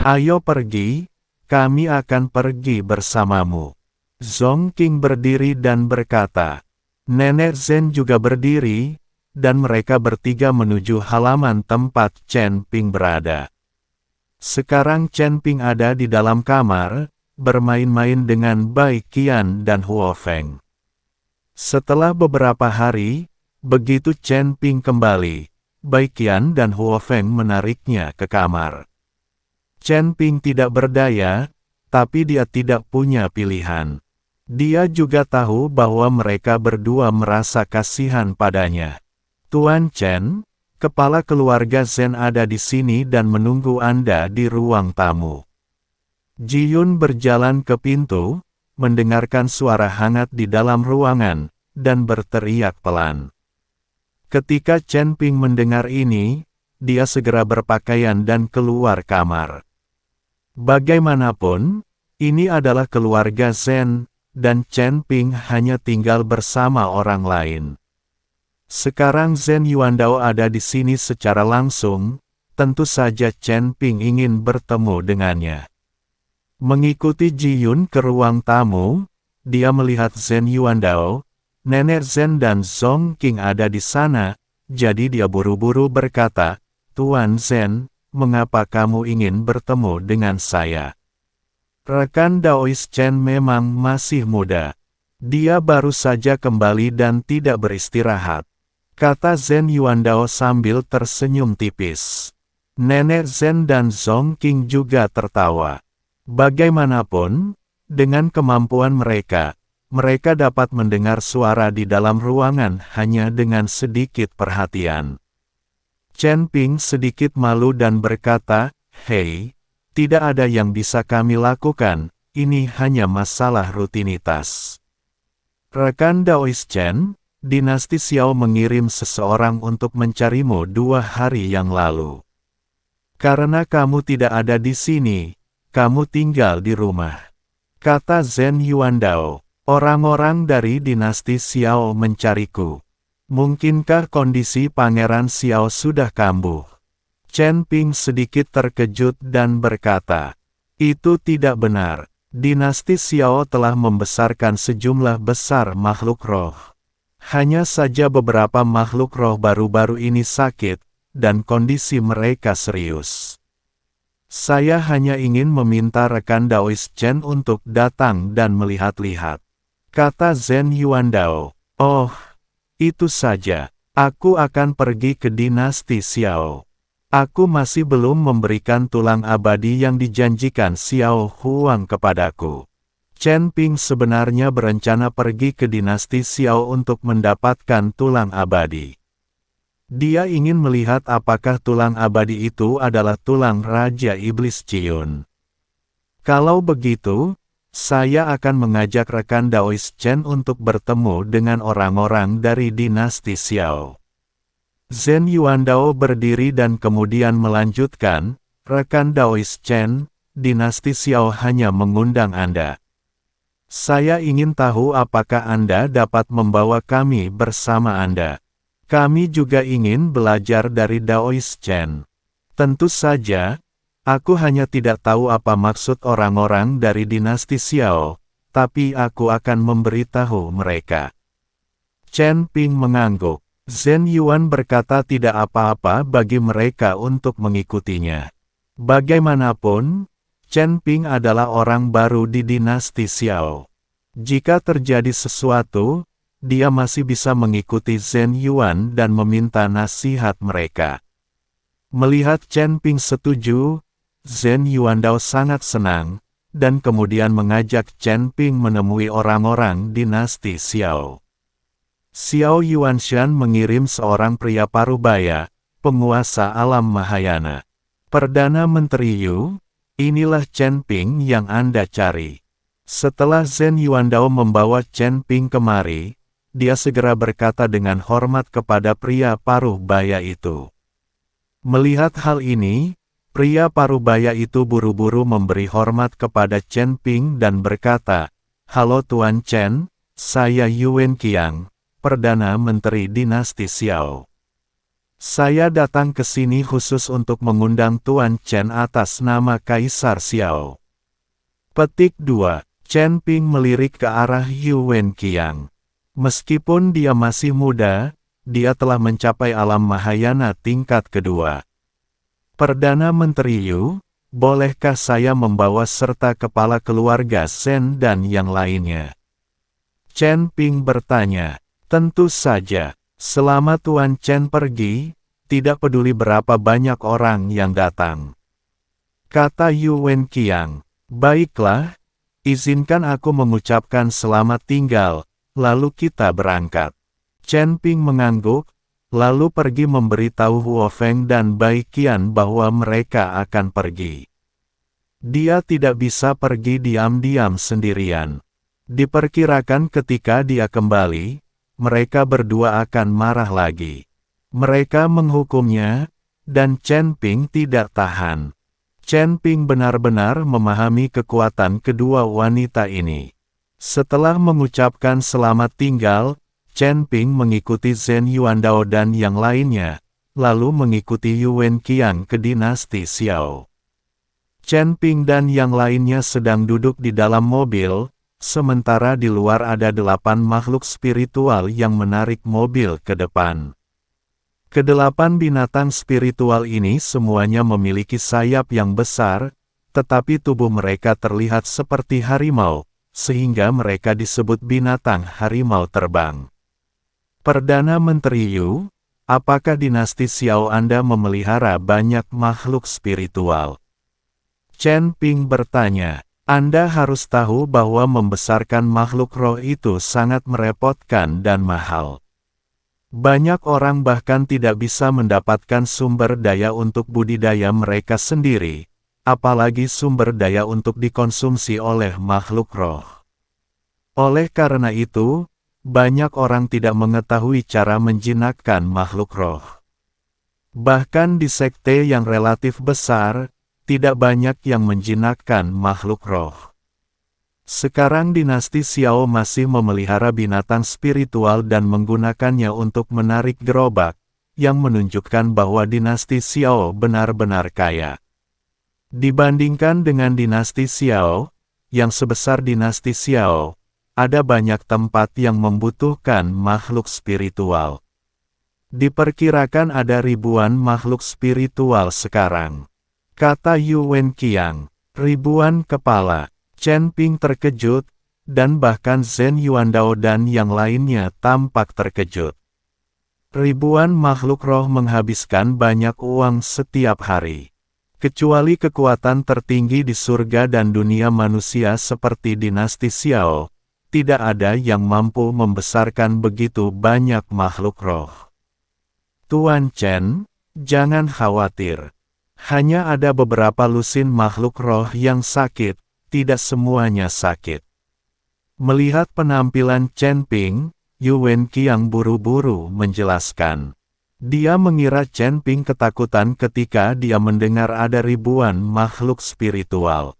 Ayo pergi, kami akan pergi bersamamu. Zhong Qing berdiri dan berkata. Nenek Zhen juga berdiri, dan mereka bertiga menuju halaman tempat Chen Ping berada. Sekarang Chen Ping ada di dalam kamar, bermain-main dengan Bai Qian dan Huo Feng. Setelah beberapa hari, begitu Chen Ping kembali, Bai Qian dan Huo Feng menariknya ke kamar. Chen Ping tidak berdaya, tapi dia tidak punya pilihan. Dia juga tahu bahwa mereka berdua merasa kasihan padanya. Tuan Chen, kepala keluarga Zhen ada di sini dan menunggu Anda di ruang tamu. Ji Yun berjalan ke pintu, mendengarkan suara hangat di dalam ruangan, dan berteriak pelan. Ketika Chen Ping mendengar ini, dia segera berpakaian dan keluar kamar. Bagaimanapun, ini adalah keluarga Zhen, dan Chen Ping hanya tinggal bersama orang lain. Sekarang Zhen Yuandao ada di sini secara langsung, tentu saja Chen Ping ingin bertemu dengannya. Mengikuti Ji Yun ke ruang tamu, dia melihat Zhen Yuandao, Nenek Zhen dan Zhong Qing ada di sana, jadi dia buru-buru berkata, Tuan Zhen, mengapa kamu ingin bertemu dengan saya? Rekan Daois Chen memang masih muda. Dia baru saja kembali dan tidak beristirahat, kata Zhen Yuandao sambil tersenyum tipis. Nenek Zhen dan Zhong Qing juga tertawa. Bagaimanapun, dengan kemampuan mereka, mereka dapat mendengar suara di dalam ruangan hanya dengan sedikit perhatian. Chen Ping sedikit malu dan berkata, Hei, tidak ada yang bisa kami lakukan, ini hanya masalah rutinitas. Rekan Daois Chen, dinasti Xiao mengirim seseorang untuk mencarimu 2 hari yang lalu. Karena kamu tidak ada di sini, kamu tinggal di rumah. Kata Zhen Yuandao, orang-orang dari dinasti Xiao mencariku. Mungkinkah kondisi Pangeran Xiao sudah kambuh? Chen Ping sedikit terkejut dan berkata, itu tidak benar. Dinasti Xiao telah membesarkan sejumlah besar makhluk roh. Hanya saja beberapa makhluk roh baru-baru ini sakit, dan kondisi mereka serius. Saya hanya ingin meminta rekan Daois Chen untuk datang dan melihat-lihat. Kata Zhen Yuandao, oh, itu saja. Aku akan pergi ke dinasti Xiao. Aku masih belum memberikan tulang abadi yang dijanjikan Xiao Huang kepadaku. Chen Ping sebenarnya berencana pergi ke dinasti Xiao untuk mendapatkan tulang abadi. Dia ingin melihat apakah tulang abadi itu adalah tulang Raja Iblis Ciyun. Kalau begitu, saya akan mengajak rekan Daois Chen untuk bertemu dengan orang-orang dari dinasti Xiao. Zhen Yuandao berdiri dan kemudian melanjutkan, rekan Daois Chen, dinasti Xiao hanya mengundang Anda. Saya ingin tahu apakah Anda dapat membawa kami bersama Anda. Kami juga ingin belajar dari Daois Chen. Tentu saja, aku hanya tidak tahu apa maksud orang-orang dari dinasti Xiao, tapi aku akan memberitahu mereka. Chen Ping mengangguk. Zhen Yuan berkata tidak apa-apa bagi mereka untuk mengikutinya. Bagaimanapun, Chen Ping adalah orang baru di dinasti Xiao. Jika terjadi sesuatu, dia masih bisa mengikuti Zhen Yuan dan meminta nasihat mereka. Melihat Chen Ping setuju, Zhen Yuandao sangat senang, dan kemudian mengajak Chen Ping menemui orang-orang dinasti Xiao. Xiao Yuanshan mengirim seorang pria parubaya, penguasa alam Mahayana. Perdana Menteri Yu, inilah Chen Ping yang Anda cari. Setelah Zhen Yuandao membawa Chen Ping kemari, dia segera berkata dengan hormat kepada pria parubaya itu. Melihat hal ini, pria parubaya itu buru-buru memberi hormat kepada Chen Ping dan berkata, Halo Tuan Chen, saya Yuan Qiang, Perdana Menteri Dinasti Xiao. Saya datang ke sini khusus untuk mengundang Tuan Chen atas nama Kaisar Xiao. Petik 2. Chen Ping melirik ke arah Yu Wenqiang. Meskipun dia masih muda, dia telah mencapai alam Mahayana tingkat kedua. Perdana Menteri Yu, bolehkah saya membawa serta kepala keluarga Zhen dan yang lainnya? Chen Ping bertanya. Tentu saja. Selama Tuan Chen pergi, tidak peduli berapa banyak orang yang datang. Kata Yu Wenqiang, baiklah, izinkan aku mengucapkan selamat tinggal, lalu kita berangkat. Chen Ping mengangguk, lalu pergi memberitahu Huo Feng dan Bai Qian bahwa mereka akan pergi. Dia tidak bisa pergi diam-diam sendirian. Diperkirakan ketika dia kembali, mereka berdua akan marah lagi. Mereka menghukumnya, dan Chen Ping tidak tahan. Chen Ping benar-benar memahami kekuatan kedua wanita ini. Setelah mengucapkan selamat tinggal, Chen Ping mengikuti Zhen Yuandao dan yang lainnya, lalu mengikuti Yu Wenqiang ke dinasti Xiao. Chen Ping dan yang lainnya sedang duduk di dalam mobil, sementara di luar ada 8 makhluk spiritual yang menarik mobil ke depan. Kedelapan binatang spiritual ini semuanya memiliki sayap yang besar, tetapi tubuh mereka terlihat seperti harimau, sehingga mereka disebut binatang harimau terbang. Perdana Menteri Yu, apakah dinasti Xiao Anda memelihara banyak makhluk spiritual? Chen Ping bertanya. Anda harus tahu bahwa membesarkan makhluk roh itu sangat merepotkan dan mahal. Banyak orang bahkan tidak bisa mendapatkan sumber daya untuk budidaya mereka sendiri, apalagi sumber daya untuk dikonsumsi oleh makhluk roh. Oleh karena itu, banyak orang tidak mengetahui cara menjinakkan makhluk roh. Bahkan di sekte yang relatif besar, tidak banyak yang menjinakkan makhluk roh. Sekarang dinasti Xiao masih memelihara binatang spiritual dan menggunakannya untuk menarik gerobak, yang menunjukkan bahwa dinasti Xiao benar-benar kaya. Dibandingkan dengan dinasti Xiao, yang sebesar dinasti Xiao, ada banyak tempat yang membutuhkan makhluk spiritual. Diperkirakan ada ribuan makhluk spiritual sekarang. Kata Yu Wenqiang, ribuan kepala. Chen Ping terkejut, dan bahkan Zhen Yuandao dan yang lainnya tampak terkejut. Ribuan makhluk roh menghabiskan banyak uang setiap hari. Kecuali kekuatan tertinggi di surga dan dunia manusia seperti dinasti Xiao, tidak ada yang mampu membesarkan begitu banyak makhluk roh. Tuan Chen, jangan khawatir. Hanya ada beberapa lusin makhluk roh yang sakit, tidak semuanya sakit. Melihat penampilan Chen Ping, Yu Wenqiang buru-buru menjelaskan. Dia mengira Chen Ping ketakutan ketika dia mendengar ada ribuan makhluk spiritual.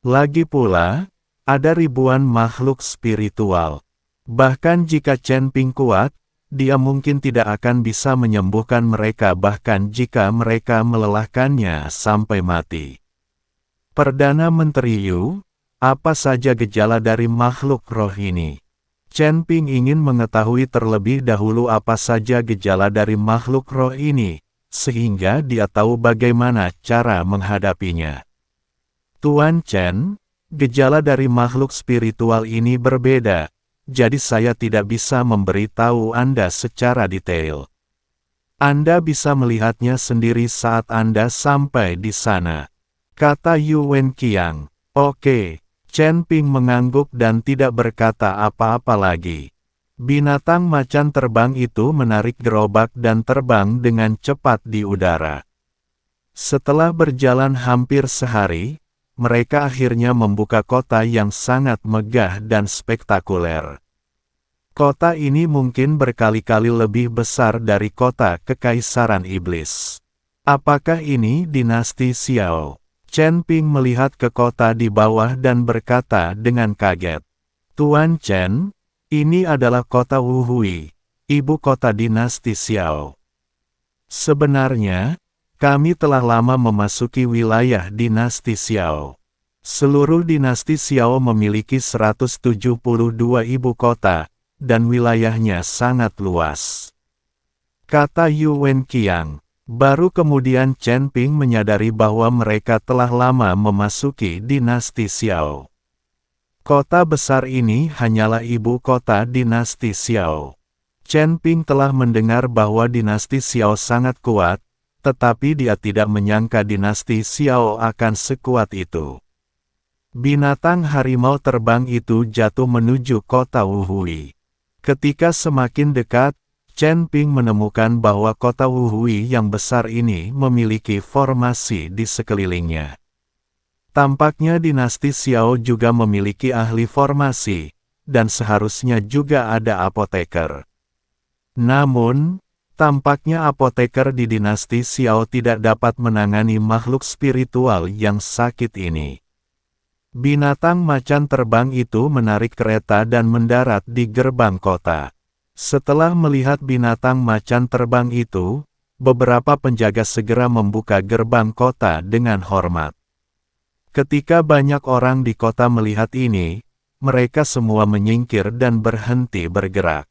Lagi pula, ada ribuan makhluk spiritual. Bahkan jika Chen Ping kuat, dia mungkin tidak akan bisa menyembuhkan mereka bahkan jika mereka melelahkannya sampai mati. Perdana Menteri Yu, apa saja gejala dari makhluk roh ini? Chen Ping ingin mengetahui terlebih dahulu apa saja gejala dari makhluk roh ini, sehingga dia tahu bagaimana cara menghadapinya. Tuan Chen, gejala dari makhluk spiritual ini berbeda. Jadi saya tidak bisa memberitahu Anda secara detail. Anda bisa melihatnya sendiri saat Anda sampai di sana. Kata Yu Wenqiang. Oke. Chen Ping mengangguk dan tidak berkata apa-apa lagi. Binatang macan terbang itu menarik gerobak dan terbang dengan cepat di udara. Setelah berjalan hampir sehari, mereka akhirnya membuka kota yang sangat megah dan spektakuler. Kota ini mungkin berkali-kali lebih besar dari kota Kekaisaran Iblis. Apakah ini dinasti Xiao? Chen Ping melihat ke kota di bawah dan berkata dengan kaget. Tuan Chen, ini adalah kota Wuhui, ibu kota dinasti Xiao. Sebenarnya, kami telah lama memasuki wilayah dinasti Xiao. Seluruh dinasti Xiao memiliki 172 ibu kota, dan wilayahnya sangat luas. Kata Yu Wenqiang. Baru kemudian Chen Ping menyadari bahwa mereka telah lama memasuki dinasti Xiao. Kota besar ini hanyalah ibu kota dinasti Xiao. Chen Ping telah mendengar bahwa dinasti Xiao sangat kuat, tetapi dia tidak menyangka dinasti Xiao akan sekuat itu. Binatang harimau terbang itu jatuh menuju kota Wuhui. Ketika semakin dekat, Chen Ping menemukan bahwa kota Wuhui yang besar ini memiliki formasi di sekelilingnya. Tampaknya dinasti Xiao juga memiliki ahli formasi, dan seharusnya juga ada apoteker. Namun, tampaknya apoteker di dinasti Xiao tidak dapat menangani makhluk spiritual yang sakit ini. Binatang macan terbang itu menarik kereta dan mendarat di gerbang kota. Setelah melihat binatang macan terbang itu, beberapa penjaga segera membuka gerbang kota dengan hormat. Ketika banyak orang di kota melihat ini, mereka semua menyingkir dan berhenti bergerak.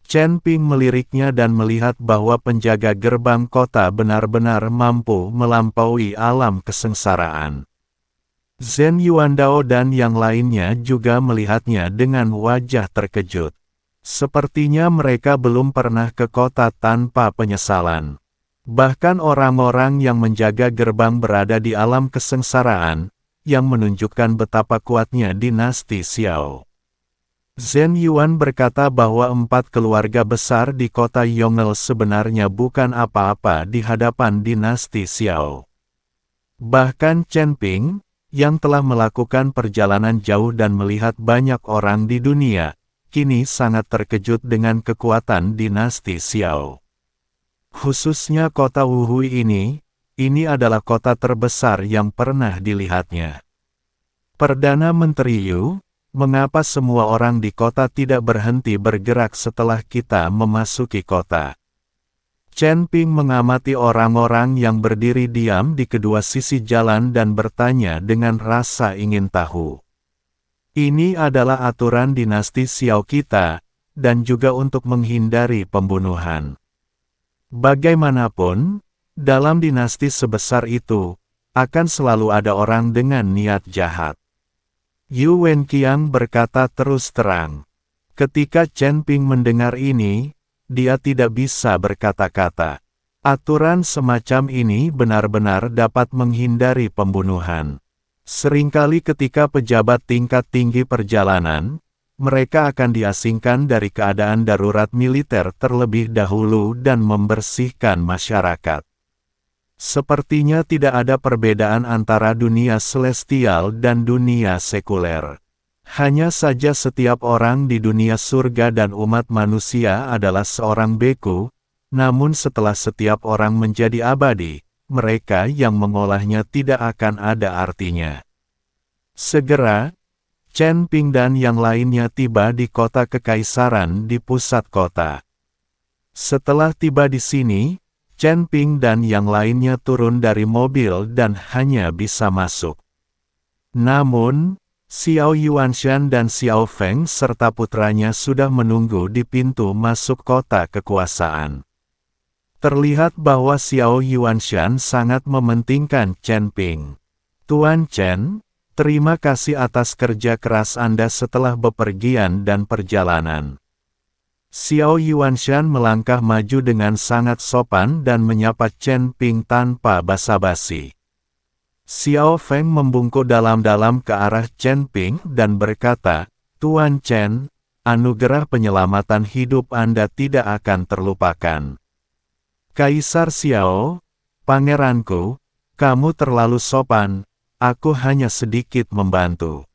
Chen Ping meliriknya dan melihat bahwa penjaga gerbang kota benar-benar mampu melampaui alam kesengsaraan. Zhen Yuandao dan yang lainnya juga melihatnya dengan wajah terkejut. Sepertinya mereka belum pernah ke kota tanpa penyesalan. Bahkan orang-orang yang menjaga gerbang berada di alam kesengsaraan, yang menunjukkan betapa kuatnya dinasti Xiao. Zhen Yuan berkata bahwa 4 keluarga besar di kota Yongle sebenarnya bukan apa-apa di hadapan dinasti Xiao. Bahkan Chen Ping, yang telah melakukan perjalanan jauh dan melihat banyak orang di dunia, kini sangat terkejut dengan kekuatan dinasti Xiao. Khususnya kota Wuhui ini adalah kota terbesar yang pernah dilihatnya. Perdana Menteri Yu, mengapa semua orang di kota tidak berhenti bergerak setelah kita memasuki kota? Chen Ping mengamati orang-orang yang berdiri diam di kedua sisi jalan dan bertanya dengan rasa ingin tahu. Ini adalah aturan dinasti Xiao kita, dan juga untuk menghindari pembunuhan. Bagaimanapun, dalam dinasti sebesar itu, akan selalu ada orang dengan niat jahat. Yu Wenqiang berkata terus terang. Ketika Chen Ping mendengar ini, dia tidak bisa berkata-kata. Aturan semacam ini benar-benar dapat menghindari pembunuhan. Seringkali ketika pejabat tingkat tinggi perjalanan, mereka akan diasingkan dari keadaan darurat militer terlebih dahulu dan membersihkan masyarakat. Sepertinya tidak ada perbedaan antara dunia celestial dan dunia sekuler. Hanya saja setiap orang di dunia surga dan umat manusia adalah seorang beku, namun setelah setiap orang menjadi abadi, mereka yang mengolahnya tidak akan ada artinya. Segera, Chen Ping dan yang lainnya tiba di kota kekaisaran di pusat kota. Setelah tiba di sini, Chen Ping dan yang lainnya turun dari mobil dan hanya bisa masuk. Namun, Xiao Yuanshan dan Xiao Feng serta putranya sudah menunggu di pintu masuk kota kekuasaan. Terlihat bahwa Xiao Yuanshan sangat mementingkan Chen Ping. Tuan Chen, terima kasih atas kerja keras Anda setelah bepergian dan perjalanan. Xiao Yuanshan melangkah maju dengan sangat sopan dan menyapa Chen Ping tanpa basa-basi. Xiao Feng membungkuk dalam-dalam ke arah Chen Ping dan berkata, Tuan Chen, anugerah penyelamatan hidup Anda tidak akan terlupakan. Kaisar Xiao, pangeranku, kamu terlalu sopan, aku hanya sedikit membantu.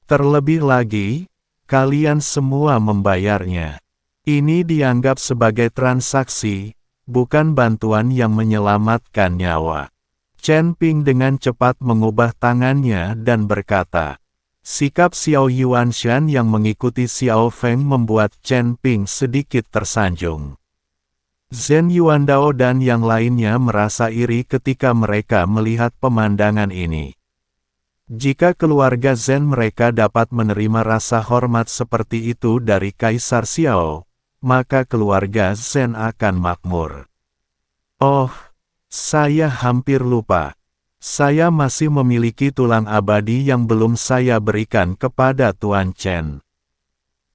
Terlebih lagi, kalian semua membayarnya. Ini dianggap sebagai transaksi, bukan bantuan yang menyelamatkan nyawa. Chen Ping dengan cepat mengubah tangannya dan berkata. Sikap Xiao Yuanshan yang mengikuti Xiao Feng membuat Chen Ping sedikit tersanjung. Zhen Yuandao dan yang lainnya merasa iri ketika mereka melihat pemandangan ini. Jika keluarga Zhen mereka dapat menerima rasa hormat seperti itu dari Kaisar Xiao, maka keluarga Zhen akan makmur. Oh, saya hampir lupa. Saya masih memiliki tulang abadi yang belum saya berikan kepada Tuan Chen.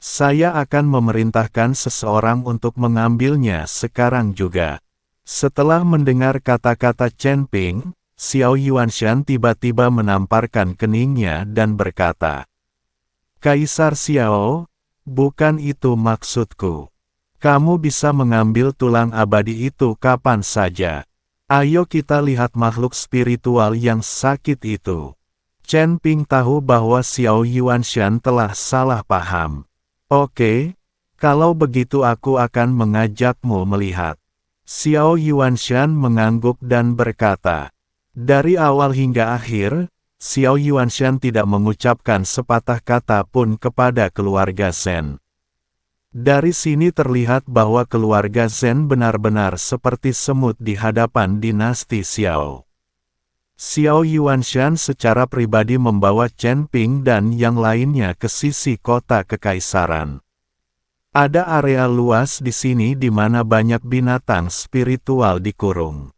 Saya akan memerintahkan seseorang untuk mengambilnya sekarang juga. Setelah mendengar kata-kata Chen Ping, Xiao Yuanshan tiba-tiba menamparkan keningnya dan berkata, "Kaisar Xiao, bukan itu maksudku. Kamu bisa mengambil tulang abadi itu kapan saja. Ayo kita lihat makhluk spiritual yang sakit itu." Chen Ping tahu bahwa Xiao Yuanshan telah salah paham. "Oke, kalau begitu aku akan mengajakmu melihat." Xiao Yuanshan mengangguk dan berkata. Dari awal hingga akhir, Xiao Yuanshan tidak mengucapkan sepatah kata pun kepada keluarga Zhen. Dari sini terlihat bahwa keluarga Zhen benar-benar seperti semut di hadapan dinasti Xiao. Xiao Yuanshan secara pribadi membawa Chen Ping dan yang lainnya ke sisi kota kekaisaran. Ada area luas di sini di mana banyak binatang spiritual dikurung.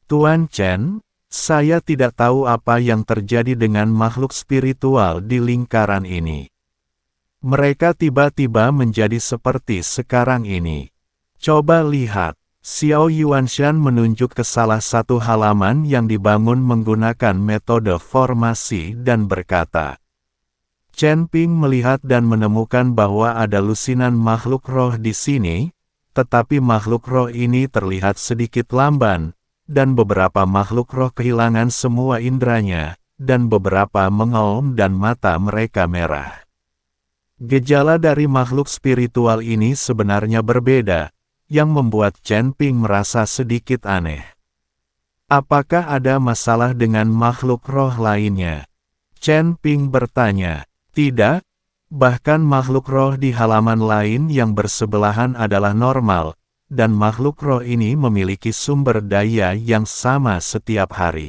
"Tuan Chen, saya tidak tahu apa yang terjadi dengan makhluk spiritual di lingkaran ini. Mereka tiba-tiba menjadi seperti sekarang ini. Coba lihat." Xiao Yuanshan menunjuk ke salah satu halaman yang dibangun menggunakan metode formasi dan berkata. Chen Ping melihat dan menemukan bahwa ada lusinan makhluk roh di sini, tetapi makhluk roh ini terlihat sedikit lamban, dan beberapa makhluk roh kehilangan semua inderanya, dan beberapa mengaum dan mata mereka merah. Gejala dari makhluk spiritual ini sebenarnya berbeda, yang membuat Chen Ping merasa sedikit aneh. Apakah ada masalah dengan makhluk roh lainnya? Chen Ping bertanya. Tidak, bahkan makhluk roh di halaman lain yang bersebelahan adalah normal, dan makhluk roh ini memiliki sumber daya yang sama setiap hari.